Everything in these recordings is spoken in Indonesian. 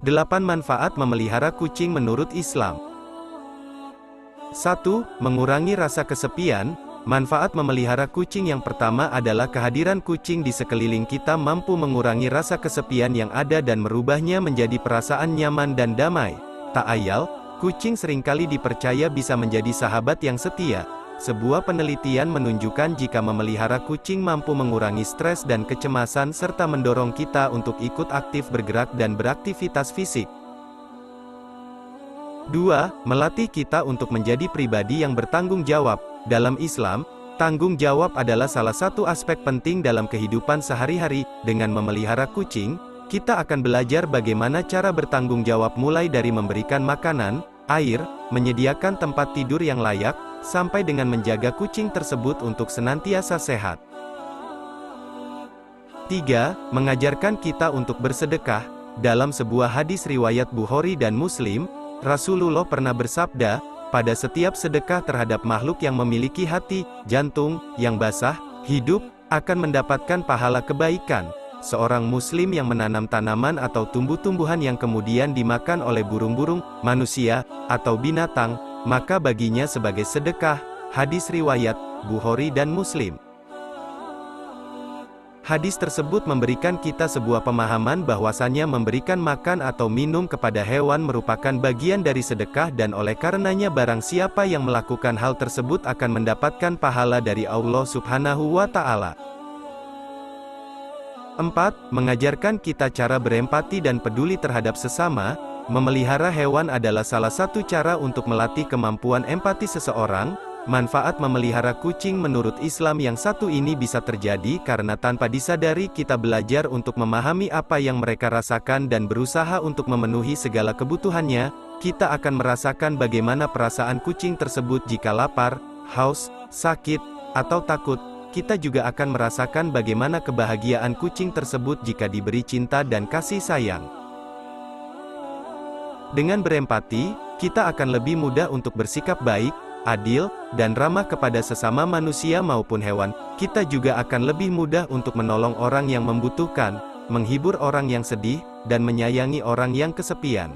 8 manfaat memelihara kucing menurut Islam. 1. Mengurangi rasa kesepian. Manfaat memelihara kucing yang pertama adalah kehadiran kucing di sekeliling kita mampu mengurangi rasa kesepian yang ada dan merubahnya menjadi perasaan nyaman dan damai. Tak ayal, kucing seringkali dipercaya bisa menjadi sahabat yang setia. Sebuah penelitian menunjukkan jika memelihara kucing mampu mengurangi stres dan kecemasan serta mendorong kita untuk ikut aktif bergerak dan beraktivitas fisik. 2. Melatih kita untuk menjadi pribadi yang bertanggung jawab. Dalam Islam, tanggung jawab adalah salah satu aspek penting dalam kehidupan sehari-hari. Dengan memelihara kucing, kita akan belajar bagaimana cara bertanggung jawab mulai dari memberikan makanan, air, menyediakan tempat tidur yang layak, sampai dengan menjaga kucing tersebut untuk senantiasa sehat. 3. Mengajarkan kita untuk bersedekah. Dalam sebuah hadis riwayat Bukhari dan Muslim, Rasulullah pernah bersabda, pada setiap sedekah terhadap makhluk yang memiliki hati, jantung, yang basah, hidup, akan mendapatkan pahala kebaikan. Seorang muslim yang menanam tanaman atau tumbuh-tumbuhan yang kemudian dimakan oleh burung-burung, manusia, atau binatang, maka baginya sebagai sedekah. Hadis riwayat Bukhari dan Muslim. Hadis tersebut memberikan kita sebuah pemahaman bahwasannya memberikan makan atau minum kepada hewan merupakan bagian dari sedekah dan oleh karenanya barang siapa yang melakukan hal tersebut akan mendapatkan pahala dari Allah Subhanahu wa Ta'ala. 4. Mengajarkan kita cara berempati dan peduli terhadap sesama. Memelihara hewan adalah salah satu cara untuk melatih kemampuan empati seseorang. Manfaat memelihara kucing menurut Islam yang satu ini bisa terjadi karena tanpa disadari kita belajar untuk memahami apa yang mereka rasakan dan berusaha untuk memenuhi segala kebutuhannya. Kita akan merasakan bagaimana perasaan kucing tersebut jika lapar, haus, sakit, atau takut. Kita juga akan merasakan bagaimana kebahagiaan kucing tersebut jika diberi cinta dan kasih sayang. Dengan berempati, kita akan lebih mudah untuk bersikap baik, adil, dan ramah kepada sesama manusia maupun hewan. Kita juga akan lebih mudah untuk menolong orang yang membutuhkan, menghibur orang yang sedih, dan menyayangi orang yang kesepian.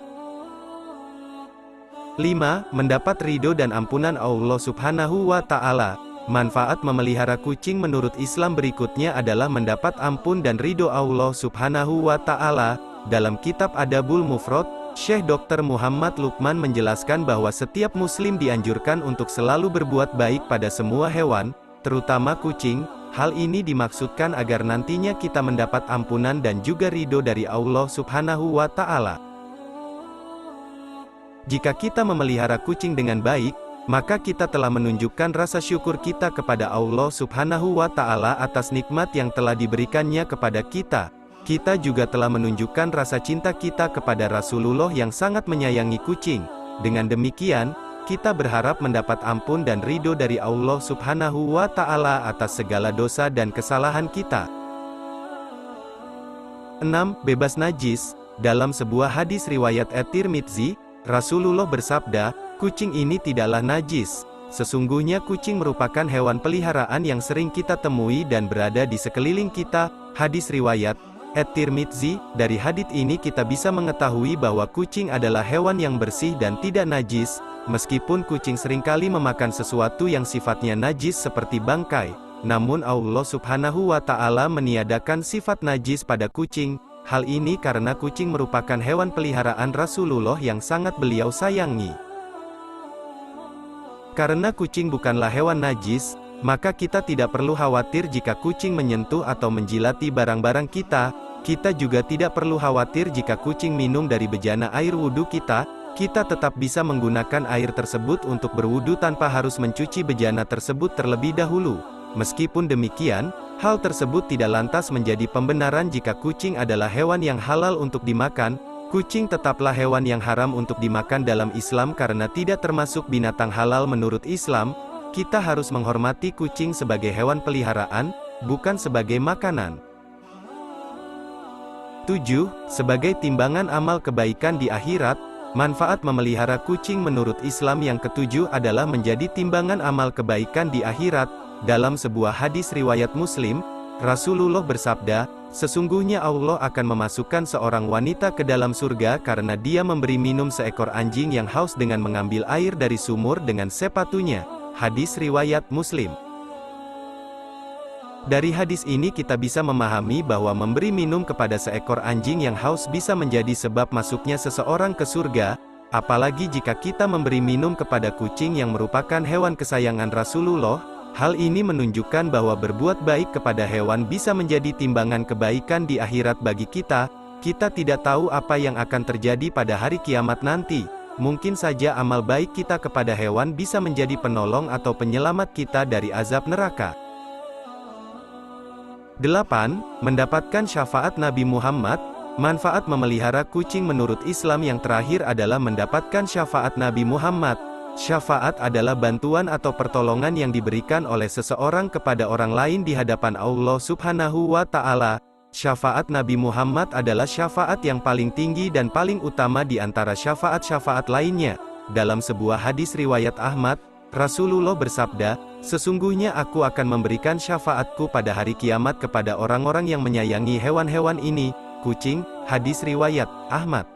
5. Mendapat ridho dan ampunan Allah Subhanahu wa Ta'ala. Manfaat memelihara kucing menurut Islam berikutnya adalah mendapat ampun dan ridho Allah Subhanahu wa Ta'ala. Dalam kitab Adabul Mufrad, Syekh Dr. Muhammad Lukman menjelaskan bahwa setiap muslim dianjurkan untuk selalu berbuat baik pada semua hewan, terutama kucing. Hal ini dimaksudkan agar nantinya kita mendapat ampunan dan juga ridho dari Allah Subhanahu wa Ta'ala. Jika kita memelihara kucing dengan baik, maka kita telah menunjukkan rasa syukur kita kepada Allah Subhanahu wa Ta'ala atas nikmat yang telah diberikannya kepada kita. Kita juga telah menunjukkan rasa cinta kita kepada Rasulullah yang sangat menyayangi kucing. Dengan demikian, kita berharap mendapat ampun dan ridho dari Allah Subhanahu wa Ta'ala atas segala dosa dan kesalahan kita. 6. Bebas najis. Dalam sebuah hadis riwayat At-Tirmidzi, Rasulullah bersabda, kucing ini tidaklah najis. Sesungguhnya kucing merupakan hewan peliharaan yang sering kita temui dan berada di sekeliling kita. Hadis riwayat At-Tirmidzi. Dari hadits ini kita bisa mengetahui bahwa kucing adalah hewan yang bersih dan tidak najis, meskipun kucing seringkali memakan sesuatu yang sifatnya najis seperti bangkai. Namun Allah Subhanahu wa Ta'ala meniadakan sifat najis pada kucing. Hal ini karena kucing merupakan hewan peliharaan Rasulullah yang sangat beliau sayangi. Karena kucing bukanlah hewan najis, maka kita tidak perlu khawatir jika kucing menyentuh atau menjilati barang-barang kita. Kita juga tidak perlu khawatir jika kucing minum dari bejana air wudhu kita. Kita tetap bisa menggunakan air tersebut untuk berwudu tanpa harus mencuci bejana tersebut terlebih dahulu. Meskipun demikian, hal tersebut tidak lantas menjadi pembenaran jika kucing adalah hewan yang halal untuk dimakan. Kucing tetaplah hewan yang haram untuk dimakan dalam Islam karena tidak termasuk binatang halal menurut Islam. Kita harus menghormati kucing sebagai hewan peliharaan, bukan sebagai makanan. 7. Sebagai timbangan amal kebaikan di akhirat. Manfaat memelihara kucing menurut Islam yang ketujuh adalah menjadi timbangan amal kebaikan di akhirat. Dalam sebuah hadis riwayat Muslim, Rasulullah bersabda, Sesungguhnya Allah akan memasukkan seorang wanita ke dalam surga karena dia memberi minum seekor anjing yang haus dengan mengambil air dari sumur dengan sepatunya. Hadis riwayat Muslim. Dari hadis ini kita bisa memahami bahwa memberi minum kepada seekor anjing yang haus bisa menjadi sebab masuknya seseorang ke surga, apalagi jika kita memberi minum kepada kucing yang merupakan hewan kesayangan Rasulullah. Hal ini menunjukkan bahwa berbuat baik kepada hewan bisa menjadi timbangan kebaikan di akhirat bagi kita. Kita tidak tahu apa yang akan terjadi pada hari kiamat nanti. Mungkin saja amal baik kita kepada hewan bisa menjadi penolong atau penyelamat kita dari azab neraka. 8. Mendapatkan syafaat Nabi Muhammad. Manfaat memelihara kucing menurut Islam yang terakhir adalah mendapatkan syafaat Nabi Muhammad. Syafaat adalah bantuan atau pertolongan yang diberikan oleh seseorang kepada orang lain di hadapan Allah Subhanahu wa Ta'ala. Syafaat Nabi Muhammad adalah syafaat yang paling tinggi dan paling utama di antara syafaat-syafaat lainnya. Dalam sebuah hadis riwayat Ahmad, Rasulullah bersabda, "Sesungguhnya aku akan memberikan syafaatku pada hari kiamat kepada orang-orang yang menyayangi hewan-hewan ini, kucing." Hadis riwayat Ahmad.